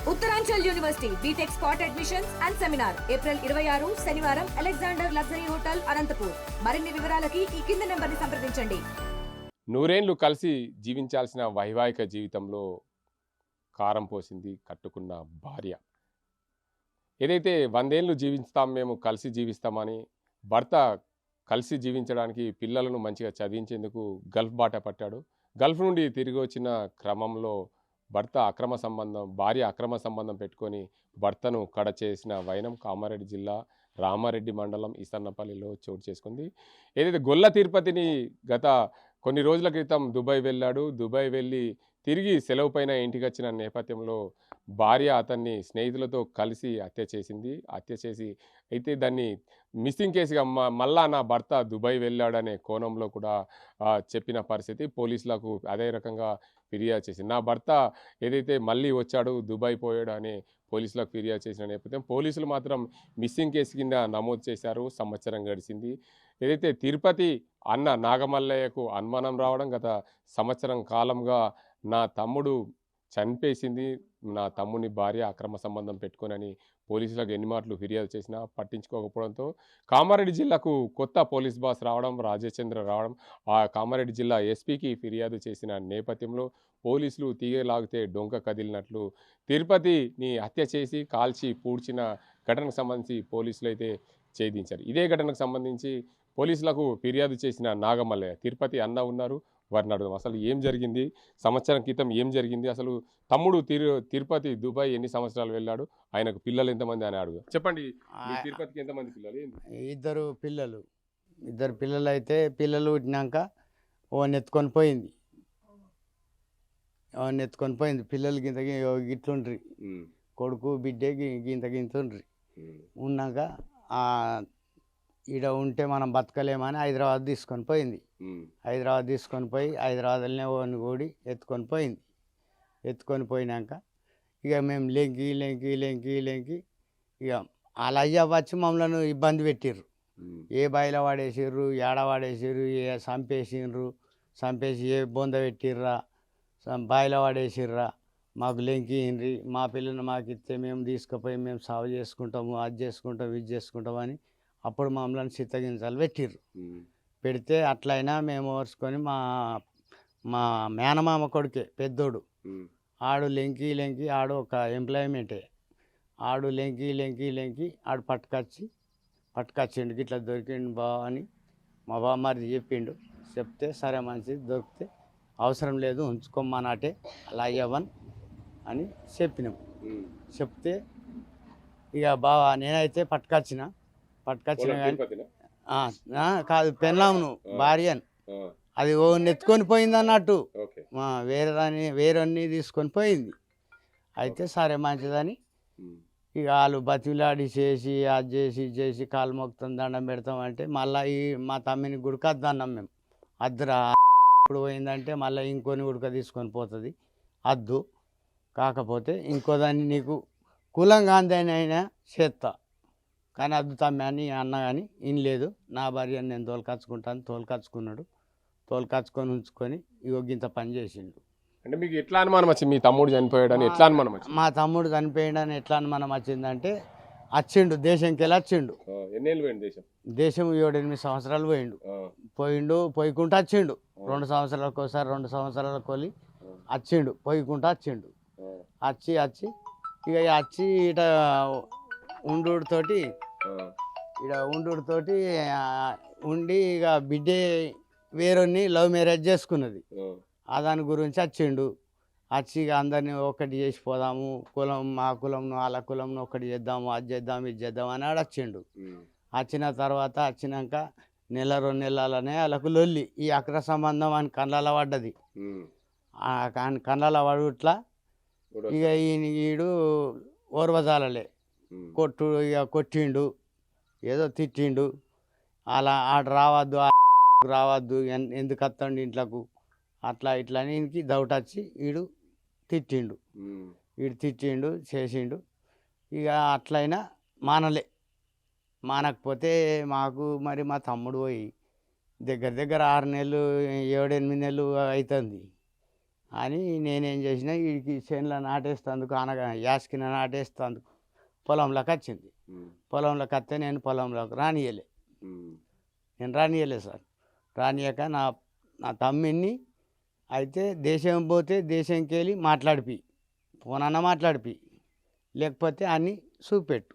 Uttaranchal university BTech spot admissions and seminar April 26 శనివారం Alexander luxury hotel Anantapur. మరిన్ని వివరాలకి ఈ కింద నెంబర్ని సంప్రదించండి. నూరేండ్లు కలిసి జీవించాల్సిన వైవాహిక జీవితంలో కారం పోసింది కట్టుకున్న భార్య. ఏదైతే 100 ఏళ్ళు జీవిస్తాం మేము కలిసి జీవిస్తామని భర్త కలిసి జీవించడానికి పిల్లలను మంచిగా చదివించేందుకు గల్ఫ్ బాట పట్టాడు. గల్ఫ్ నుండి తిరిగి వచ్చిన క్రమంలో భార్య అక్రమ సంబంధం పెట్టుకొని భర్తను కడ చేసిన వైనం కామారెడ్డి జిల్లా రామారెడ్డి మండలం ఈసన్నపల్లిలో చోటు చేసుకుంది. ఏదైతే గొల్ల తిరుపతిని గత కొన్ని రోజుల క్రితం దుబాయ్ వెళ్ళాడు. దుబాయ్ వెళ్ళి తిరిగి సెలవు పైన ఇంటికి వచ్చిన నేపథ్యంలో భార్య అతన్ని స్నేహితులతో కలిసి హత్య చేసి అయితే దాన్ని మిస్సింగ్ కేసుగా మళ్ళా నా భర్త దుబాయ్ వెళ్ళాడనే కోణంలో కూడా చెప్పిన పరిస్థితి. పోలీసులకు అదే రకంగా ఫిర్యాదు చేసింది. నా భర్త ఏదైతే మళ్ళీ వచ్చాడు దుబాయ్ పోయాడు అని పోలీసులకు ఫిర్యాదు చేసిన నేపథ్యం పోలీసులు మాత్రం మిస్సింగ్ కేసు కింద నమోదు చేశారు. సంవత్సరం గడిచింది. ఏదైతే తిరుపతి అన్న నాగమల్లయ్యకు అనుమానం రావడం, గత సంవత్సరం కాలంగా నా తమ్ముడు చంపేసింది, నా తమ్ముని భార్య అక్రమ సంబంధం పెట్టుకోనని పోలీసులకు ఎన్ని మాటలు ఫిర్యాదు చేసినా పట్టించుకోకపోవడంతో కామారెడ్డి జిల్లాకు కొత్త పోలీస్ బాస్ రావడం, రాజేచంద్ర రావడం, ఆ కామారెడ్డి జిల్లా ఎస్పీకి ఫిర్యాదు చేసిన నేపథ్యంలో పోలీసులు తీగలాగితే డొంక కదిలినట్లు తిరుపతిని హత్య చేసి కాల్చి పూడ్చిన ఘటనకు సంబంధించి పోలీసులు అయితే ఛేదించారు. ఇదే ఘటనకు సంబంధించి పోలీసులకు ఫిర్యాదు చేసిన నాగమల్లయ్య తిరుపతి అన్న ఉన్నారు. వారిని అడుగుదాం అసలు ఏం జరిగింది, సంవత్సరం క్రితం ఏం జరిగింది, అసలు తమ్ముడు తిరుపతి దుబాయ్ ఎన్ని సంవత్సరాలు వెళ్ళాడు, ఆయనకు పిల్లలు ఎంతమంది అని అడుగు. చెప్పండి, తిరుపతికి ఎంతమంది పిల్లలు? ఇద్దరు పిల్లలు అయితే పిల్లలు పుట్టినాక నెత్తుకొని పోయింది. పిల్లలు గిట్లుండ్రి, కొడుకు బిడ్డే గింతుండ్రి. ఉన్నాక ఈడ ఉంటే మనం బతకలేమని హైదరాబాద్ తీసుకొని పోయింది. హైదరాబాద్లోనే ఓని కూడి ఎత్తుకొని పోయినాక ఇక మేము లెంకి ఇక వాళ్ళ అయ్య వచ్చి మమ్మల్ని ఇబ్బంది పెట్టిర్రు. ఏ బాయిలో వాడేసిర్రు, ఏడ వాడేసిర్రు, చంపేసి ఏ బొంద పెట్టిర్రా, బాయిలో వాడేసిర్రా, మాకు లెంకిండ్రి, మా పిల్లని మాకు ఇస్తే మేము తీసుకుపోయి మేము సాగు చేసుకుంటాము, అది చేసుకుంటాం ఇది చేసుకుంటామని అప్పుడు మమ్మల్ని చిత్తగించాలు పెట్టిర్రు. పెడితే అట్లయినా మేము ఓర్చుకొని మా మేనమామ కొడుకే పెద్దోడు, ఆడు లెంకి ఆడు ఒక ఎంప్లాయ్మెంటే, ఆడు లెంకి ఆడు పట్టుకొచ్చిండు. ఇట్లా దొరికిండు బావ అని మా బావమరిది చెప్తే సరే మంచిది, దొరికితే అవసరం లేదు ఉంచుకోమన్నట్టే అలా అయ్యవన్ అని చెప్పినాం. చెప్తే ఇక బావ నేనైతే పట్టుకొచ్చిన కానీ కాదు పెళ్ళామును భార్యను, అది ఓ నెత్తుకొని పోయింది అన్నట్టు, వేరన్ని తీసుకొని పోయింది. అయితే సరే మంచిదని ఇక వాళ్ళు బతిలాడి చేసి అది చేసి కాలు మొక్కుతాం దండం పెడతాం అంటే మళ్ళీ మా తమ్మిని గుడిక అద్దన్నాం మేము. అద్దురా ఇప్పుడు పోయిందంటే మళ్ళీ ఇంకొని గుడిక తీసుకొని పోతుంది, అద్దు కాకపోతే ఇంకో దాన్ని నీకు కులంగా అందైనా చేస్తా కానీ అద్దు తమ్మి అని అన్న కానీ ఇనలేదు. నా భార్యను నేను తోలుకచ్చుకున్నాడు. తోలుకచ్చుకొని ఉంచుకొని ఇంత పని చేసిండు. అంటే మీకు ఎట్లా అనుమానం వచ్చింది మీ తమ్ముడు చనిపోయాడని? ఎట్లా అనుమానం వచ్చింది? మా తమ్ముడు చనిపోయాడని ఎట్లా అనుమానం వచ్చిందంటే వచ్చిండు, దేశంకి వెళ్ళి వచ్చిండు. ఎన్నేళ్ళు పోయిండు? దేశం 7-8 సంవత్సరాలు పోయికుంటా వచ్చిండు. 2 సంవత్సరాలకు ఒకసారి 2 సంవత్సరాలకు వెళ్ళి వచ్చిండు, పోయికుంటా వచ్చిండు. వచ్చి ఇట ఉండుతోటి ఉండి ఇక బిడ్డే వేరొన్ని లవ్ మ్యారేజ్ చేసుకున్నది. దాని గురించి వచ్చిండు. వచ్చి ఇక అందరినీ ఒకటి చేసి పోదాము, మా కులంను వాళ్ళ కులంను ఒకటి చేద్దాము, అది చేద్దాం ఇది చేద్దాం అని వచ్చిండు. వచ్చినాక 1-2 నెలలనే వాళ్ళకు లొల్లి, ఈ అక్ర సంబంధం అని కళ్ళలో పడ్డది. కళ్ళలో పడుట్లా ఇక ఈడు ఓర్వజాలలే కొట్టిండు, ఏదో తిట్టిండు. అలా ఆడు రావద్దు ఎందుకు వస్తాండు ఇంట్లోకు అట్లా ఇట్లా అని ఈయనకి డౌట్ వచ్చి వీడు తిట్టిండు చేసిండు. ఇక అట్లయినా మానకపోతే మాకు మరి మా తమ్ముడు పోయి దగ్గర 6 నెలలు 7-8 నెలలు అవుతుంది. అని నేనేం చేసిన వీడికి చేనులో నాటేస్తందుకు అనగా యాసకిన నాటేస్తందుకు పొలంలోకి వచ్చింది. పొలంలోకి వస్తే నేను పొలంలోకి రానియలే. నేను రానియలే సార్. రానియక నా తమ్మిని అయితే దేశం పోతే దేశంకి వెళ్ళి మాట్లాడిపి, ఫోనన్నా మాట్లాడిపి, లేకపోతే అన్నీ చూపెట్టు.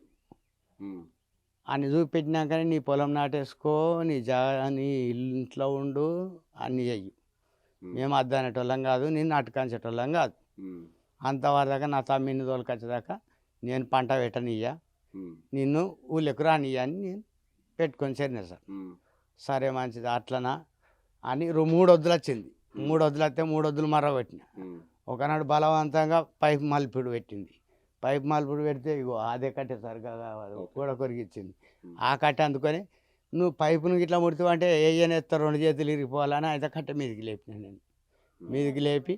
అన్ని చూపెట్టినాకనే నీ పొలం నాటేసుకో, నీ ఇంట్లో ఉండు, అన్నీ చెయ్యి. మేము అద్దనేటోళ్ళం కాదు, నిన్ను అటుకంచేటోళ్ళం కాదు. అంతవరదాకా నా తమ్మిని తోలుకొచ్చేదాకా నేను పంట పెట్టనియ్యా, నిన్ను ఊళ్ళకు రానియ్యా అని నేను పెట్టుకొని సరినా సార్. సరే మంచిది అట్లనా అని 3 వద్దులు వచ్చింది. 3 వద్దులు వస్తే 3 వద్దులు మర్రగొట్టిన. ఒకనాడు బలవంతంగా పైపు మలుపుడు పెట్టింది. పైపు మలుపుడు పెడితే ఇగో అదే కట్టే సరిగా కూడా కొరిగిచ్చింది. ఆ కట్టె అందుకొని నువ్వు పైపును ఇట్లా ముడుతావంటే ఏయనేస్తారు 2 చేతులు ఇరిగిపోవాలని అయితే కట్టె మీదికి లేపిన. నేను మీదికి లేపి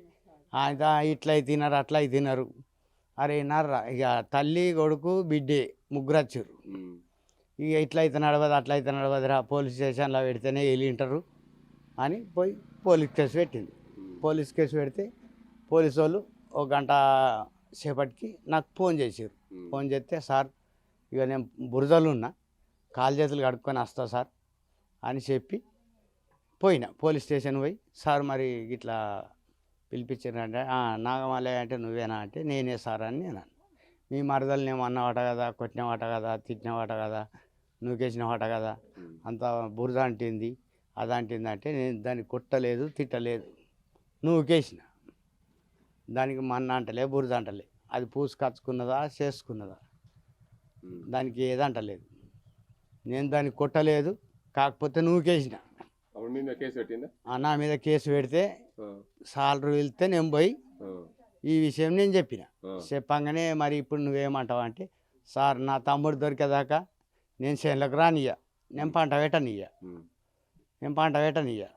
ఆయన ఇట్లా తినరు అట్లా తినరు, అరే నర్రా ఇక తల్లి కొడుకు బిడ్డే 3 వచ్చారు. ఇక ఇట్లా అయితే నడవదు అట్లా అయితే నడవదురా, పోలీస్ స్టేషన్లో పెడితేనే వెళ్ళింటారు అని పోయి పోలీస్ కేసు పెట్టింది. పోలీస్ కేసు పెడితే పోలీసు వాళ్ళు 1 గంట సేపటికి నాకు ఫోన్ చేసారు. ఫోన్ చేస్తే సార్ ఇక నేను బురదలు ఉన్నా, కాలు చేతులు కడుక్కొని వస్తా సార్ అని చెప్పి పోయినా. పోలీస్ స్టేషన్ పోయి సార్ మరి ఇట్లా పిలిపించారంటే నాగమల్లయ్య అంటే నువ్వేనా అంటే నేనే సార్ అని నేను. మీ మరదలు నేను అన్నవాట కదా, కొట్టినవాట కదా, తిట్టినవాట కదా, నూకేసినవాట కదా, అంత బురద అంటింది అదంటింది అంటే నేను దాన్ని కొట్టలేదు తిట్టలేదు, నూకేసిన. దానికి మన్న అంటలే బురద అంటలే, అది పూసుకచ్చుకున్నదా చేసుకున్నదా దానికి ఏదంటలేదు. నేను దాన్ని కొట్టలేదు, కాకపోతే నూకేసిన. నా మీద కేసు పెడితే సాలరీ వెళ్తే నేను పోయి ఈ విషయం నేను చెప్పిన. చెప్పంగానే మరి ఇప్పుడు నువ్వేమంటావు అంటే సార్ నా తమ్ముడు దొరికేదాకా నేను చేనులకు రానియ్యా, నేను పంట పెట్టనియ్యా,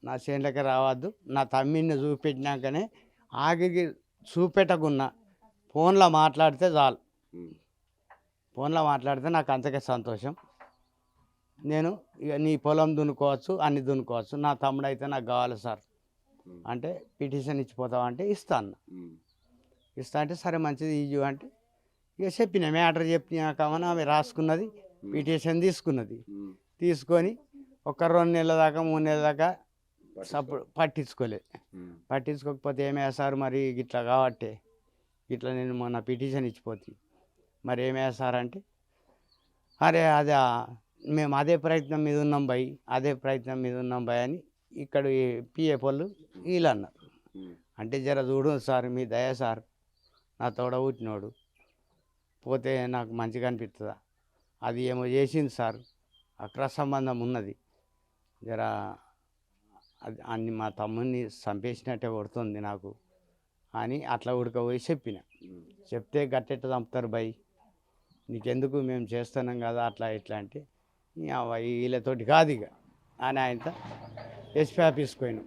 నా చేనులకి రావద్దు. నా తమ్మిని చూపెట్టినాకనే ఆగిరికి చూపెట్టకున్నా ఫోన్లో మాట్లాడితే చాలు, ఫోన్లో మాట్లాడితే నాకు అంతకే సంతోషం. నేను ఇక నీ పొలం దున్నుకోవచ్చు, అన్ని దున్నుకోవచ్చు, నా తమ్ముడు అయితే నాకు కావాలి సార్ అంటే పిటిషన్ ఇచ్చిపోతావా అంటే ఇస్తాను. ఇస్తా అంటే సరే మంచిది ఇయ్యు అంటే ఇక చెప్పిన మ్యాటర్ చెప్పినాకమని ఆమె రాసుకున్నది, పిటిషన్ తీసుకున్నది. తీసుకొని 2 నెలల దాకా 3 నెలల దాకా సప్పుడు పట్టించుకోలేదు. పట్టించుకోకపోతే ఏమేసారు మరి ఇట్లా కాబట్టి ఇట్లా నేను మొన్న పిటిషన్ ఇచ్చిపోతే మరి ఏమేసారంటే అరే అదే మేము అదే ప్రయత్నం మీద ఉన్నాం భయ్, అదే ప్రయత్నం మీద ఉన్నాం భయ్ అని ఇక్కడ పిఏ వాళ్ళు వీళ్ళు అన్నారు. అంటే జర చూడు సార్ మీ దయ సార్, నా తోడ పుట్టినోడు పోతే నాకు మంచిగా అనిపిస్తుందా, అది ఏమో చేసింది సార్, అక్రమ సంబంధం ఉన్నది, జర అది అన్ని మా తమ్ముడిని చంపేసినట్టే కొడుతుంది నాకు అని అట్లా ఉడకపోయి చెప్పిన. చెప్తే గట్టెట్ట చంపుతారు భయ్, నీకెందుకు మేము చేస్తున్నాం కదా అట్లా ఇట్లా అంటే వీళ్ళతోటి కాదు ఇక అని ఆయనతో ఎస్పీ ఆఫీస్కి పోయినాం.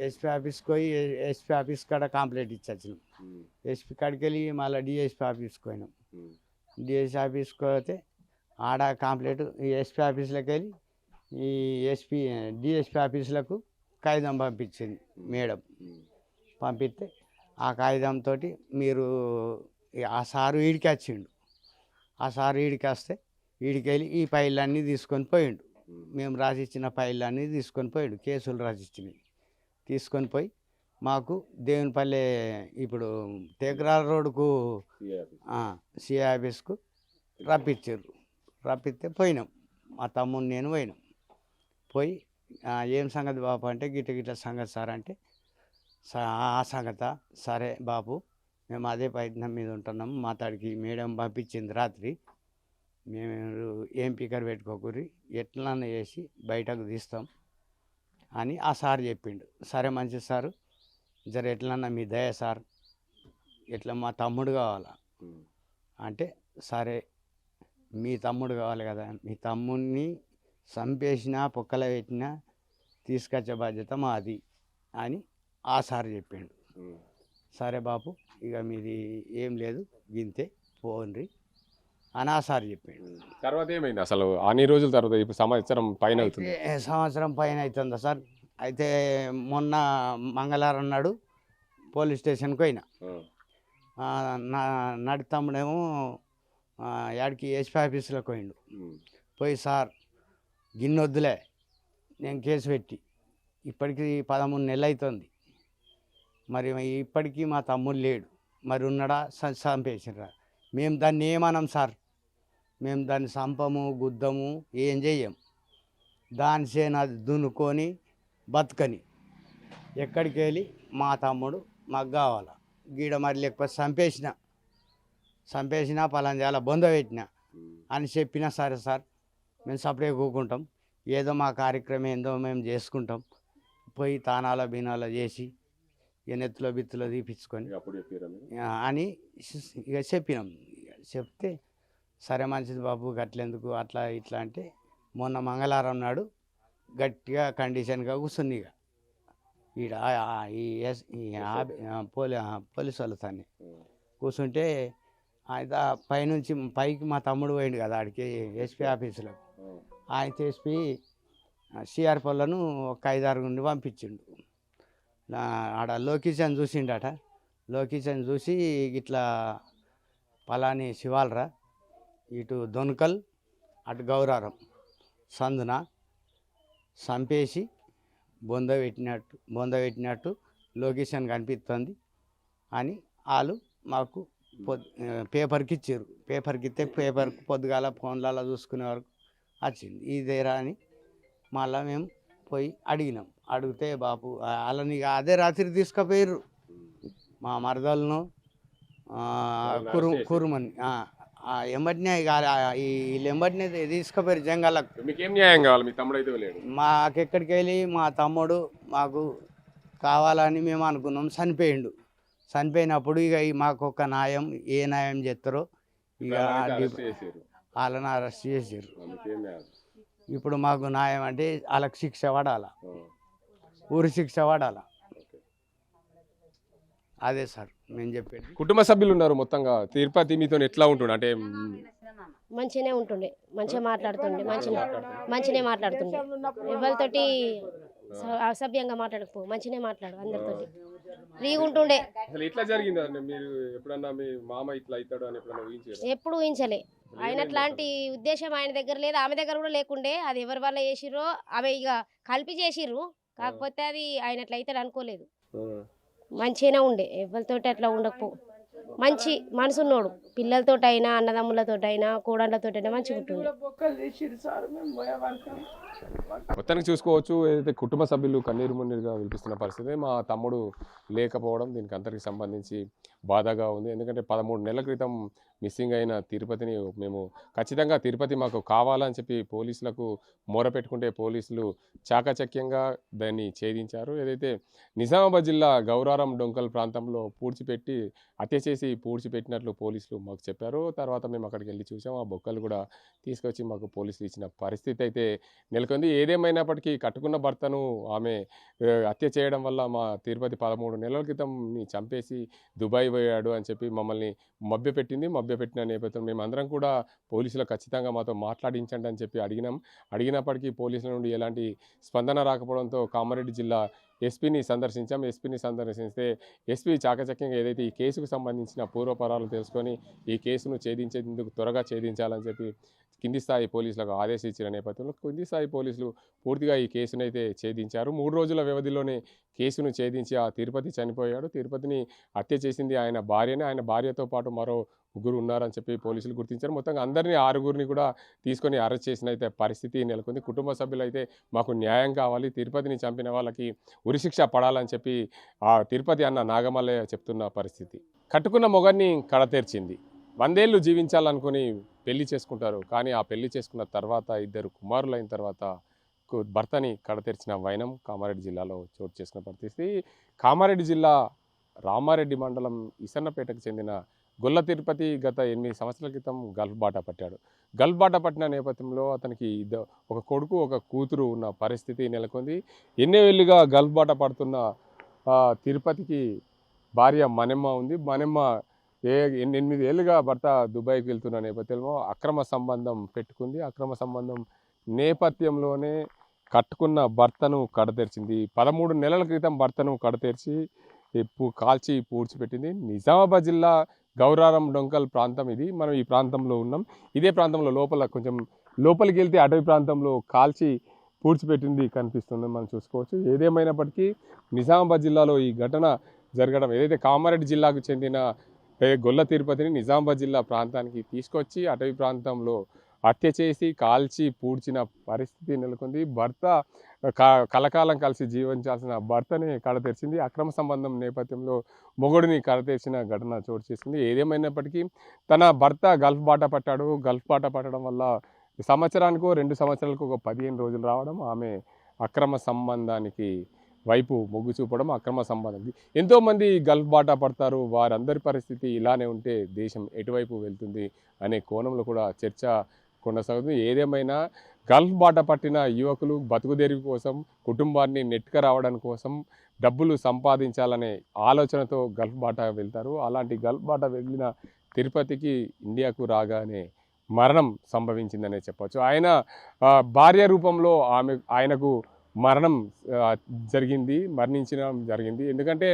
ఎస్పీ ఆఫీస్కి పోయి ఎస్పీ ఆఫీస్ కాడ కంప్లైంట్ ఇచ్చొచ్చినాం. ఎస్పీ కాడికి వెళ్ళి మళ్ళీ డిఎస్పీ ఆఫీస్కి పోయినాం. డిఎస్పీ ఆఫీస్కి పోతే ఆడ కంప్లైంట్ ఈ ఎస్పీ ఆఫీస్లోకి వెళ్ళి ఈ డిఎస్పీ ఆఫీసులకు కాగితం పంపించింది మేడం. పంపిస్తే ఆ కాగితంతో మీరు ఆ సారు ఈడికి వచ్చిండు. ఆ సారు ఈడికి వస్తే ఈడికి వెళ్ళి ఈ ఫైళ్ళన్నీ తీసుకొని పోయిండు. మేము రాసిచ్చిన ఫైళ్ళన్నీ తీసుకొని పోయిండు, కేసులు రాసిచ్చినవి తీసుకొని పోయి మాకు దేవునిపల్లె ఇప్పుడు టేకరాల రోడ్డుకు సిఐ ఆఫీస్కు రప్పించారు. రప్పిస్తే పోయినాం, మా తమ్ముడు నేను పోయినాం. పోయి ఏం సంగతి బాబు అంటే గిట్ల సంగతి సార్ అంటే ఆ సంగత సరే బాబు మేము అదే ప్రయత్నం మీద ఉంటున్నాం, మాతాడికి మేడం పంపించింది రాత్రి, మేము ఏం పికర్ పెట్టుకోకూరి ఎట్లన్నా చేసి బయటకు తీస్తాం అని ఆ సార్ చెప్పిండు. సరే మంచిది సారు, జర ఎట్లన్నా మీ దయ సార్, ఎట్లా మా తమ్ముడు కావాలా అంటే సరే మీ తమ్ముడు కావాలి కదా, మీ తమ్ముడిని చంపేసినా పొక్కల పెట్టినా తీసుకొచ్చే బాధ్యత మాది అని ఆ సార్ చెప్పిండు. సరే బాపు ఇక మీది ఏం లేదు గింతే పోండి అని ఆ సార్ చెప్పిండు. తర్వాత ఏమైంది అసలు అన్ని రోజుల తర్వాత? ఇప్పుడు సంవత్సరం పైన అవుతుంది. సంవత్సరం పైన అవుతుందా సార్? అయితే మొన్న మంగళవారం నాడు పోలీస్ స్టేషన్కి పోయినా. నడి తమ్ముడేమో యాడికి ఎస్పీ ఆఫీసులోకి పోయిండు. పోయి సార్ గిన్నొద్దులే నేను కేసు పెట్టి ఇప్పటికి 13 నెలలు అవుతుంది, మరి ఇప్పటికీ మా తమ్ముడు లేడు, మరి ఉన్నాడా చంపేసినరా. మేము దాన్ని ఏమన్నాం సార్, మేము దాన్ని చంపము గుద్దము ఏం చెయ్యం, దాని సేనది దున్నుకొని బతకని ఎక్కడికి వెళ్ళి మా తమ్ముడు మాకు కావాలా, గీడ మరి లేకపోతే చంపేసినా పలాంజాల బొంద పెట్టినా అని చెప్పినా సరే సార్ మేము సపరేట్ కూకుంటాం, ఏదో మా కార్యక్రమం ఏందో మేము చేసుకుంటాం, పోయి తానాల బీనాల చేసి నెత్తులో బిత్తులో తీపించుకొని అని ఇక చెప్పినాం. చెప్తే సరే మంచిది బాబు గట్లెందుకు అట్లా ఇట్లా అంటే మొన్న మంగళవారం నాడు గట్టిగా కండిషన్గా కూర్చుంది. ఇక ఈడ ఈ పోలీసు వాళ్ళతోని కూర్చుంటే పైనుంచి పైకి మా తమ్ముడు పోయిండు కదా ఆడికి ఎస్పీ ఆఫీసులో, ఆయన ఎస్పీ సిఆర్ పొలను ఒక 5-6 నుండి పంపించిండు. ఆడ లొకేషన్ చూసిండట, లొకేషన్ చూసి ఇట్లా పలాని శివాలరా ఇటు దొనకల్ అటు గౌరారం సందున చంపేసి బొంద పెట్టినట్టు లొకేషన్ కనిపిస్తుంది అని వాళ్ళు మాకు పేపర్కి ఇచ్చారు. పేపర్కి ఇస్తే పేపర్కి పొద్దుగాల ఫోన్లలో చూసుకునే వరకు వచ్చింది ఇదేరా అని మళ్ళీ మేము పోయి అడిగినాం. అడిగితే బాపు వాళ్ళని అదే రాత్రి తీసుకుపోయారు, మా మరదలను కురుమని ఎంబటినే వీళ్ళు ఎంబటినే తీసుకుపోయారు జంగాలకు. మీకేం న్యాయం కావాలి? మీ తమ్ముడు అయితే లేడు. మాకెక్కడికి వెళ్ళి మా తమ్ముడు మాకు కావాలని మేము అనుకున్నాం, చనిపోయిండు. చనిపోయినప్పుడు ఇక మాకు ఒక న్యాయం ఏ న్యాయం చేస్తారో ఇక వాళ్ళని అరెస్ట్ చేసారు. ఇప్పుడు మాకు న్యాయం అంటే వాళ్ళకి శిక్ష పడాల, ఊరి శిక్ష పడాల. అదే సార్ మేము చెప్పేది. కుటుంబ సభ్యులు ఉన్నారు మొత్తంగా తిరుపతి మీతో ఎట్లా ఉంటుండే? అంటే మంచిగానే ఉంటుండే, మంచిగా మాట్లాడుతుండే, మంచిగానే మాట్లాడుతుండే, ఎవరితోటి అసభ్యంగా మాట్లాడకపో, మంచిగానే మాట్లాడు అందరితోటి, ఫ్రీగా ఉంటుండే. అసలు ఎట్లా జరిగింది? మీరు ఎప్పుడన్నా మీ మామ ఇట్లా అవుతాడు అని ఎప్పుడన్నా ఊహించారు? ఎప్పుడు ఊహించలే. ఆయన అట్లాంటి ఉద్దేశం ఆయన దగ్గర లేదు, ఆమె దగ్గర కూడా లేకుండే. అది ఎవరి వల్ల చేసిర్రో ఆమె ఇక కలిపి చేసిర్రు, కాకపోతే అది ఆయన అట్లా అవుతాడు అనుకోలేదు. మంచిగానే ఉండే, ఎవరితోటి అట్లా ఉండకపో, మంచి మనసున్నోడు, పిల్లలతోటైనా అన్నదమ్ములతోటైనా కోడళ్ళతోటైనా మంచిగా ఉంటుండే. మొత్తానికి చూసుకోవచ్చు, ఏదైతే కుటుంబ సభ్యులు కన్నీరు మున్నీరుగా వినిపిస్తున్న పరిస్థితి. మా తమ్ముడు లేకపోవడం దీనికి అందరికి సంబంధించి బాధగా ఉంది. ఎందుకంటే 13 నెలల క్రితం మిస్సింగ్ అయిన తిరుపతిని మేము ఖచ్చితంగా తిరుపతి మాకు కావాలని చెప్పి పోలీసులకు మొరపెట్టుకుంటే పోలీసులు చాకచక్యంగా దాన్ని ఛేదించారు. ఏదైతే నిజామాబాద్ జిల్లా గౌరారం డొంకల్ ప్రాంతంలో హత్య చేసి పూడ్చిపెట్టినట్లు పోలీసులు మాకు చెప్పారు. తర్వాత మేము అక్కడికి వెళ్ళి చూసాం, ఆ బొక్కలు కూడా తీసుకొచ్చి మాకు పోలీసులు ఇచ్చిన పరిస్థితి అయితే నెలకొంది. ఏదేమైనప్పటికీ కట్టుకున్న భర్తను ఆమె హత్య చేయడం వల్ల మా తిరుపతి 13 నెలల క్రితం చంపేసి దుబాయ్ పోయాడు అని చెప్పి మమ్మల్ని మభ్యపెట్టిన నేపథ్యంలో మేమందరం కూడా పోలీసులు ఖచ్చితంగా మాతో మాట్లాడించండి అని చెప్పి అడిగినప్పటికీ పోలీసుల నుండి ఎలాంటి స్పందన రాకపోవడంతో కామారెడ్డి జిల్లా ఎస్పీని సందర్శించాం. ఎస్పీని సందర్శిస్తే ఎస్పీ చాకచక్యంగా ఏదైతే ఈ కేసుకు సంబంధించిన పూర్వపరాలు తెలుసుకొని ఈ కేసును ఛేదించేందుకు త్వరగా ఛేదించాలని చెప్పి కింది స్థాయి పోలీసులకు ఆదేశించిన నేపథ్యంలో కింది స్థాయి పోలీసులు పూర్తిగా ఈ కేసును అయితే ఛేదించారు. 3 రోజుల వ్యవధిలోనే కేసును ఛేదించి ఆ తిరుపతి చనిపోయాడు. తిరుపతిని హత్య చేసింది ఆయన భార్యనే. ఆయన భార్యతో పాటు మరో 3 ఉన్నారని చెప్పి పోలీసులు గుర్తించారు. మొత్తంగా అందరినీ 6 కూడా తీసుకొని అరెస్ట్ చేసిన అయితే పరిస్థితి నెలకొంది. కుటుంబ సభ్యులు అయితే మాకు న్యాయం కావాలి, తిరుపతిని చంపిన వాళ్ళకి ఉరిశిక్ష పడాలని చెప్పి ఆ తిరుపతి అన్న నాగమల్లయ్య చెప్తున్న పరిస్థితి. కట్టుకున్న మొగన్ని కడతీర్చింది. 100 ఏళ్ళు జీవించాలనుకుని పెళ్లి చేసుకుంటారు, కానీ ఆ పెళ్లి చేసుకున్న తర్వాత 2 కుమారులైన తర్వాత భర్తని కడతీర్చిన వైనం కామారెడ్డి జిల్లాలో చోటు చేసుకున్న పరిస్థితి. కామారెడ్డి జిల్లా రామారెడ్డి మండలం ఇసన్నపేటకు చెందిన గొల్ల తిరుపతి గత 8 సంవత్సరాల క్రితం గల్ఫ్ బాట పట్టాడు. గల్ఫ్ బాట పట్టిన నేపథ్యంలో అతనికి ఒక కొడుకు ఒక కూతురు ఉన్న పరిస్థితి నెలకొంది. ఎన్నో ఏళ్ళుగా గల్ఫ్ బాట పడుతున్న తిరుపతికి భార్య మనెమ్మ ఉంది. మనెమ్మ 8 ఏళ్ళుగా భర్త దుబాయ్కి వెళ్తున్న నేపథ్యంలో అక్రమ సంబంధం పెట్టుకుంది. అక్రమ సంబంధం నేపథ్యంలోనే కట్టుకున్న భర్తను కడతెరిచింది. 13 నెలల క్రితం భర్తను కడతెరిచి కాల్చి పూడ్చిపెట్టింది. నిజామాబాద్ జిల్లా గౌరారం డొంకల్ ప్రాంతం ఇది. మనం ఈ ప్రాంతంలో ఉన్నాం. ఇదే ప్రాంతంలో లోపల కొంచెం లోపలికి వెళ్తే అటవీ ప్రాంతంలో కాల్చి పూడ్చిపెట్టింది కనిపిస్తుంది, మనం చూసుకోవచ్చు. ఏదేమైనప్పటికీ నిజామాబాద్ జిల్లాలో ఈ ఘటన జరగడం, ఏదైతే కామారెడ్డి జిల్లాకు చెందిన గొల్ల తిరుపతిని నిజామాబాద్ జిల్లా ప్రాంతానికి తీసుకొచ్చి అటవీ ప్రాంతంలో హత్య చేసి కాల్చి పూడ్చిన పరిస్థితి నెలకొంది. భర్త కలకాలం కలిసి జీవించాల్సిన భర్తని కడతెరిచింది. అక్రమ సంబంధం నేపథ్యంలో మొగుడిని కడతెరిచిన ఘటన చోటు చేసుకుంది. ఏదేమైనప్పటికీ తన భర్త గల్ఫ్ బాట పట్టాడు. గల్ఫ్ బాట పట్టడం వల్ల సంవత్సరానికో 2 సంవత్సరాలకు ఒక 15 రోజులు రావడం, ఆమె అక్రమ సంబంధానికి వైపు మొగ్గు చూపడం, అక్రమ సంబంధం. ఎంతోమంది గల్ఫ్ బాట పడతారు, వారందరి పరిస్థితి ఇలానే ఉంటే దేశం ఎటువైపు వెళ్తుంది అనే కోణంలో కూడా చర్చ కొనసాగుతుంది. ఏదేమైనా గల్ఫ్ బాట పట్టిన యువకులు బతుకుదెరువు కోసం, కుటుంబాన్ని నెట్టుక రావడం కోసం, డబ్బులు సంపాదించాలనే ఆలోచనతో గల్ఫ్ బాట వెళ్తారు. అలాంటి గల్ఫ్ బాట వెళ్ళిన తిరుపతికి ఇండియాకు రాగానే మరణం సంభవించిందనే చెప్పవచ్చు. ఆయన భార్య రూపంలో ఆయనకు మరణం మరణించడం జరిగింది. ఎందుకంటే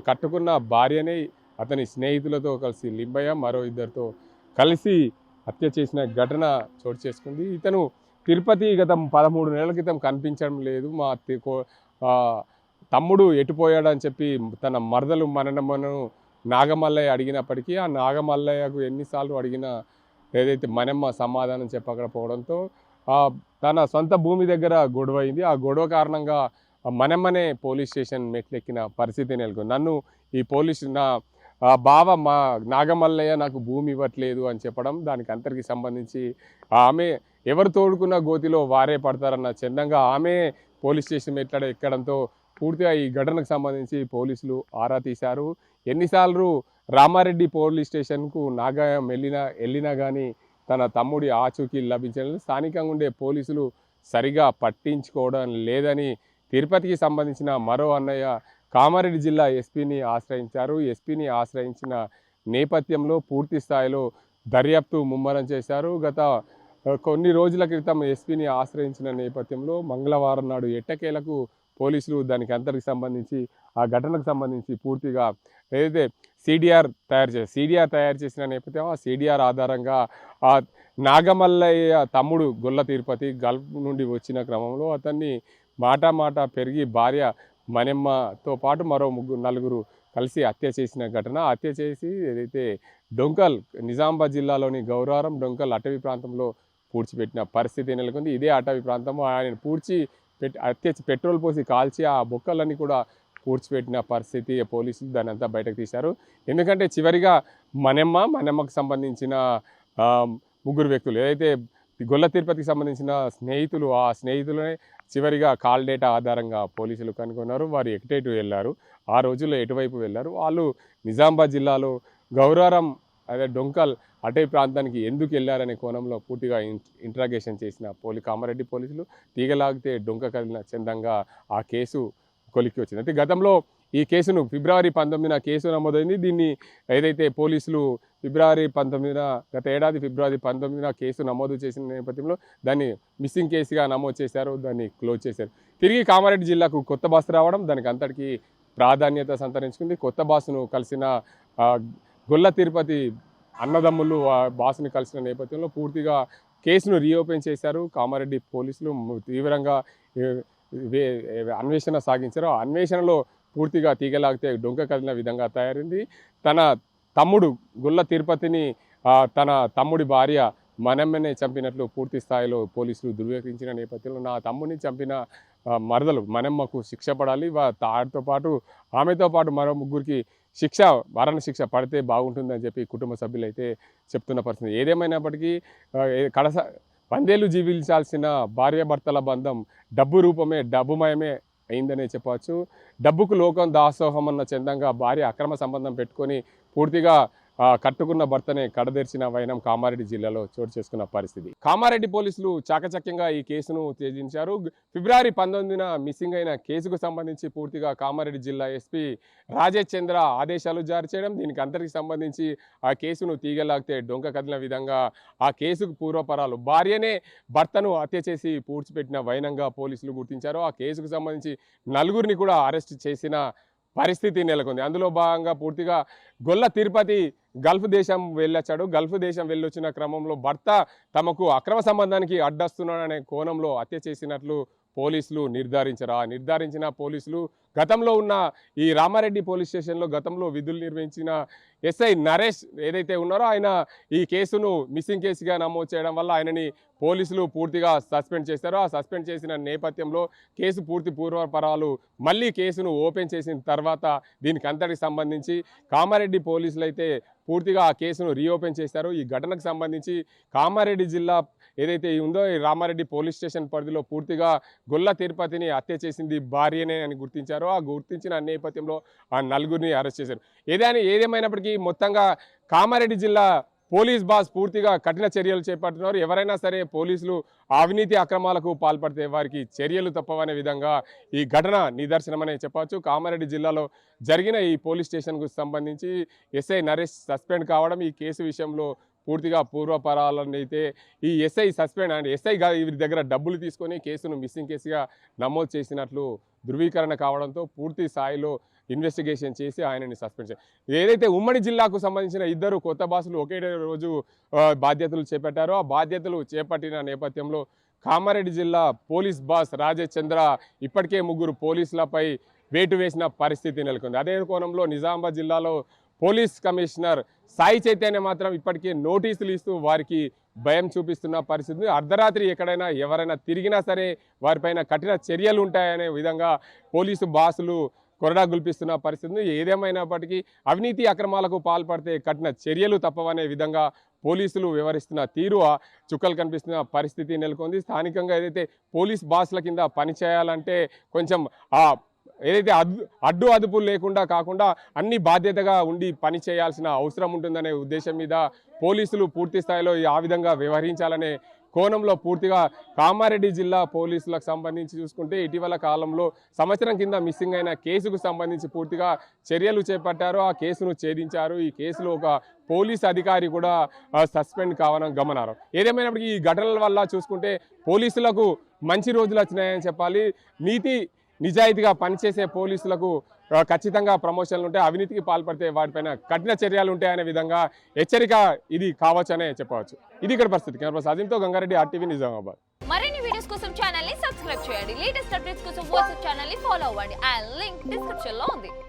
కట్టుకున్న భార్యనే అతని స్నేహితులతో కలిసి లింబయ్య మరో ఇద్దరితో కలిసి హత్య చేసిన ఘటన చోటు చేసుకుంది. ఇతను తిరుపతి గత 13 నెలల క్రితం కనిపించడం లేదు. మా తమ్ముడు ఎటుపోయాడని చెప్పి తన మరదలు మనమ్మను నాగమల్లయ్య అడిగినప్పటికీ ఆ నాగమల్లయ్యకు ఎన్నిసార్లు అడిగినా ఏదైతే మనమ్మ సమాధానం చెప్పకపోవడంతో తన సొంత భూమి దగ్గర గొడవ అయింది. ఆ గొడవ కారణంగా మనమ్మనే పోలీస్ స్టేషన్ మెట్లెక్కిన పరిస్థితి నెలకొంది. నన్ను ఈ నా బావ మా నాగమల్లయ్య నాకు భూమి ఇవ్వట్లేదు అని చెప్పడం, దానికి అంతరికి సంబంధించి ఆమె ఎవరు తోడుకున్న గోతిలో వారే పడతారన్న చందంగా ఆమె పోలీస్ స్టేషన్ మెట్ల ఎక్కడంతో పూర్తిగా ఈ ఘటనకు సంబంధించి పోలీసులు ఆరా తీశారు. ఎన్నిసార్లు రామారెడ్డి పోలీస్ స్టేషన్కు నాగాయం వెళ్ళినా కానీ తన తమ్ముడి ఆచూకీ లభించలేదు. స్థానికంగా ఉండే పోలీసులు సరిగా పట్టించుకోవడం లేదని తిరుపతికి సంబంధించిన మరో అన్నయ్య కామారెడ్డి జిల్లా ఎస్పీని ఆశ్రయించారు. ఎస్పీని ఆశ్రయించిన నేపథ్యంలో పూర్తి స్థాయిలో దర్యాప్తు ముమ్మరం చేశారు. గత కొన్ని రోజుల క్రితం ఎస్పీని ఆశ్రయించిన నేపథ్యంలో మంగళవారం నాడు ఎట్టకేలకు పోలీసులు దానికి అంతరికి సంబంధించి ఆ ఘటనకు సంబంధించి పూర్తిగా ఏదైతే సిడిఆర్ తయారు చేసిన నేపథ్యం, ఆ సిడిఆర్ ఆధారంగా ఆ నాగమల్లయ్య తమ్ముడు గొల్ల తిరుపతి గల్ఫ్ నుండి వచ్చిన క్రమంలో అతన్ని మాట పెరిగి భార్య మనమ్మతో పాటు మరో 4 కలిసి హత్య చేసిన ఘటన. హత్య చేసి ఏదైతే డొంకల్ నిజామాబాద్ జిల్లాలోని గౌరారం డొంకల్ అటవీ ప్రాంతంలో పూడ్చిపెట్టిన పరిస్థితి నెలకొంది. ఇదే అటవీ ప్రాంతం ఆయన పెట్రోల్ పోసి కాల్చి ఆ బొక్కలన్నీ కూడా పూడ్చిపెట్టిన పరిస్థితి. పోలీసులు దాన్ని అంతా బయటకు తీశారు. ఎందుకంటే చివరిగా మనమ్మకు సంబంధించిన 3 వ్యక్తులు ఏదైతే గొల్ల తిరుపతికి సంబంధించిన స్నేహితులు, ఆ స్నేహితులనే చివరిగా కాల్ డేటా ఆధారంగా పోలీసులు కనుగొన్నారు. వారు ఎటు వెళ్ళారు, ఆ రోజుల్లో ఎటువైపు వెళ్ళారు, వాళ్ళు నిజామాబాద్ జిల్లాలో గౌరారం అదే డొంకల్ అటవీ ప్రాంతానికి ఎందుకు వెళ్ళారనే కోణంలో పూర్తిగా ఇంట్రాగేషన్ చేసిన కామారెడ్డి పోలీసులు తీగలాగితే డొంక కదిలిన చందంగా ఆ కేసు కొలిక్కి వచ్చింది. అయితే గతంలో ఈ కేసును ఫిబ్రవరి 19న కేసు నమోదైంది. దీన్ని ఏదైతే పోలీసులు గత ఏడాది ఫిబ్రవరి 19న కేసు నమోదు చేసిన నేపథ్యంలో దాన్ని మిస్సింగ్ కేసుగా నమోదు చేశారు, దాన్ని క్లోజ్ చేశారు. తిరిగి కామారెడ్డి జిల్లాకు కొత్త బాస్ రావడం దానికి అంతటికీ ప్రాధాన్యత సంతరించుకుంది. కొత్త బాసును కలిసిన గొల్ల తిరుపతి అన్నదమ్ములు బాసుని కలిసిన నేపథ్యంలో పూర్తిగా కేసును రీఓపెన్ చేశారు. కామారెడ్డి పోలీసులు తీవ్రంగా అన్వేషణ సాగించారు. ఆ అన్వేషణలో పూర్తిగా తీగలాగితే డొంక కదిలిన విధంగా తయారైంది. తన తమ్ముడు గొల్ల తిరుపతిని తన తమ్ముడి భార్య మనమ్మనే చంపినట్లు పూర్తి స్థాయిలో పోలీసులు ధృవీకరించిన నేపథ్యంలో నా తమ్ముడిని చంపిన మరదలు మనమ్మకు శిక్ష పడాలి, ఆమెతో పాటు మరో 3కి మరణ శిక్ష పడితే బాగుంటుందని చెప్పి కుటుంబ సభ్యులు అయితే చెప్తున్న పరిస్థితి. ఏదేమైనప్పటికీ 100 ఏళ్ళు జీవించాల్సిన భార్యాభర్తల బంధం డబ్బుమయమే అయిందనే చెప్పవచ్చు. డబ్బుకు లోకం దాసోహం అన్న చందంగా భార్య అక్రమ సంబంధం పెట్టుకొని పూర్తిగా కట్టుకున్న భర్తనే కడదెర్చిన వైనం కామారెడ్డి జిల్లాలో చోటు చేసుకున్న పరిస్థితి. కామారెడ్డి పోలీసులు చాకచక్యంగా ఈ కేసును ఛేదించారు. ఫిబ్రవరి 19న మిస్సింగ్ అయిన కేసుకు సంబంధించి పూర్తిగా కామారెడ్డి జిల్లా ఎస్పీ రాజేష్ చంద్ర ఆదేశాలు జారీ చేయడం, దీనికి అంతరికి సంబంధించి ఆ కేసును తీగలాగితే డొంక కదిలిన విధంగా ఆ కేసుకు పూర్వపరాలు భార్యనే భర్తను హత్య చేసి పూడ్చిపెట్టిన వైనంగా పోలీసులు గుర్తించారు. ఆ కేసుకు సంబంధించి 4 కూడా అరెస్ట్ చేసిన పరిస్థితి నెలకొంది. అందులో భాగంగా పూర్తిగా గొల్ల తిరుపతి గల్ఫ్ దేశం వెళ్ళొచ్చాడు. గల్ఫ్ దేశం వెళ్ళొచ్చిన క్రమంలో భర్త తమకు అక్రమ సంబంధానికి అడ్డస్తున్నాడనే కోణంలో హత్య చేసినట్లు పోలీసులు నిర్ధారించారు. ఆ నిర్ధారించిన పోలీసులు గతంలో ఉన్న ఈ రామారెడ్డి పోలీస్ స్టేషన్లో గతంలో విధులు నిర్వహించిన ఎస్ఐ నరేష్ ఏదైతే ఉన్నారో ఆయన ఈ కేసును మిస్సింగ్ కేసుగా నమోదు చేయడం వల్ల ఆయనని పోలీసులు పూర్తిగా సస్పెండ్ చేశారు. ఆ సస్పెండ్ చేసిన నేపథ్యంలో కేసు పూర్తి పూర్వపరాలు మళ్ళీ కేసును ఓపెన్ చేసిన తర్వాత దీనికి అంతటికి సంబంధించి కామారెడ్డి పోలీసులు అయితే పూర్తిగా ఆ కేసును రీఓపెన్ చేశారు. ఈ ఘటనకు సంబంధించి కామారెడ్డి జిల్లా ఏదైతే ఉందో ఈ రామారెడ్డి పోలీస్ స్టేషన్ పరిధిలో పూర్తిగా గొల్ల తిరుపతిని హత్య చేసింది భార్యనే అని గుర్తించారు. ఆ గుర్తించిన నేపథ్యంలో ఆ నలుగురిని అరెస్ట్ చేశారు. ఏదేమైనప్పటికీ మొత్తంగా కామారెడ్డి జిల్లా పోలీస్ బాస్ పూర్తిగా కఠిన చర్యలు చేపడుతున్నారు. ఎవరైనా సరే పోలీసులు అవినీతి అక్రమాలకు పాల్పడితే వారికి చర్యలు తప్పవనే విధంగా ఈ ఘటన నిదర్శనమనే చెప్పవచ్చు. కామారెడ్డి జిల్లాలో జరిగిన ఈ పోలీస్ స్టేషన్కు సంబంధించి ఎస్ఐ నరేష్ సస్పెండ్ కావడం, ఈ కేసు విషయంలో పూర్తిగా పూర్వపరాలను అయితే ఈ ఎస్ఐ సస్పెండ్ అండ్ ఎస్ఐ వీరి దగ్గర డబ్బులు తీసుకొని కేసును మిస్సింగ్ కేసుగా నమోదు చేసినట్లు ధృవీకరణ కావడంతో పూర్తి స్థాయిలో ఇన్వెస్టిగేషన్ చేసి ఆయనని సస్పెండ్ చేశారు. ఏదైతే ఉమ్మడి జిల్లాకు సంబంధించిన ఇద్దరు కొత్త బాసులు ఒకే రోజు బాధ్యతలు చేపట్టారో ఆ బాధ్యతలు చేపట్టిన నేపథ్యంలో కామారెడ్డి జిల్లా పోలీస్ బాస్ రాజేష్ చంద్ర ఇప్పటికే 3 పోలీసులపై వేటు వేసిన పరిస్థితి నెలకొంది. అదే కోణంలో నిజామాబాద్ జిల్లాలో పోలీస్ కమిషనర్ సాయి చైతన్య మాత్రం ఇప్పటికే నోటీసులు ఇస్తూ వారికి భయం చూపిస్తున్న పరిస్థితి. అర్ధరాత్రి ఎక్కడైనా ఎవరైనా తిరిగినా సరే వారిపైన కఠిన చర్యలు ఉంటాయనే విధంగా పోలీసు బాసులు కొరడా గుల్పిస్తున్న పరిస్థితి. ఏదేమైనప్పటికీ అవినీతి అక్రమాలకు పాల్పడితే కఠిన చర్యలు తప్పవనే విధంగా పోలీసులు వ్యవహరిస్తున్న తీరు చుక్కలు కనిపిస్తున్న పరిస్థితి నెలకొంది. స్థానికంగా ఏదైతే పోలీస్ బాసుల కింద పనిచేయాలంటే కొంచెం ఏదైతే అడ్డు అదుపులు లేకుండా కాకుండా అన్ని బాధ్యతగా ఉండి పని చేయాల్సిన అవసరం ఉంటుందనే ఉద్దేశం మీద పోలీసులు పూర్తి స్థాయిలో ఆ విధంగా వ్యవహరించాలనే కోణంలో పూర్తిగా కామారెడ్డి జిల్లా పోలీసులకు సంబంధించి చూసుకుంటే ఇటీవల కాలంలో సంవత్సరం కింద మిస్సింగ్ అయిన కేసుకు సంబంధించి పూర్తిగా చర్యలు చేపట్టారు. ఆ కేసును ఛేదించారు. ఈ కేసులో ఒక పోలీస్ అధికారి కూడా సస్పెండ్ కావడం గమనార్హం. ఏదేమైనప్పటికీ ఈ ఘటనల వల్ల చూసుకుంటే పోలీసులకు మంచి రోజులు వచ్చినాయని చెప్పాలి. నిజాయితీగా పనిచేసే పోలీసులకు ఖచ్చితంగా ప్రమోషన్లు ఉంటాయి. అవినీతికి పాల్పడితే వాటిపైన కఠిన చర్యలు ఉంటాయనే విధంగా హెచ్చరిక ఇది కావచ్చనే చెప్పవచ్చు. ఇది ఇక్కడ పరిస్థితి. కెమెరా సాధింతో గంగారెడ్డి, RTV నిజామాబాద్. మరిన్ని వీడియోస్ కోసం ఛానల్ ని సబ్స్క్రైబ్ చేయండి. లేటెస్ట్ అప్డేట్స్ కోసం వాట్సాప్ ఛానల్ ని ఫాలో అవ్వండి. ఆ లింక్ డిస్క్రిప్షన్ లో ఉంది.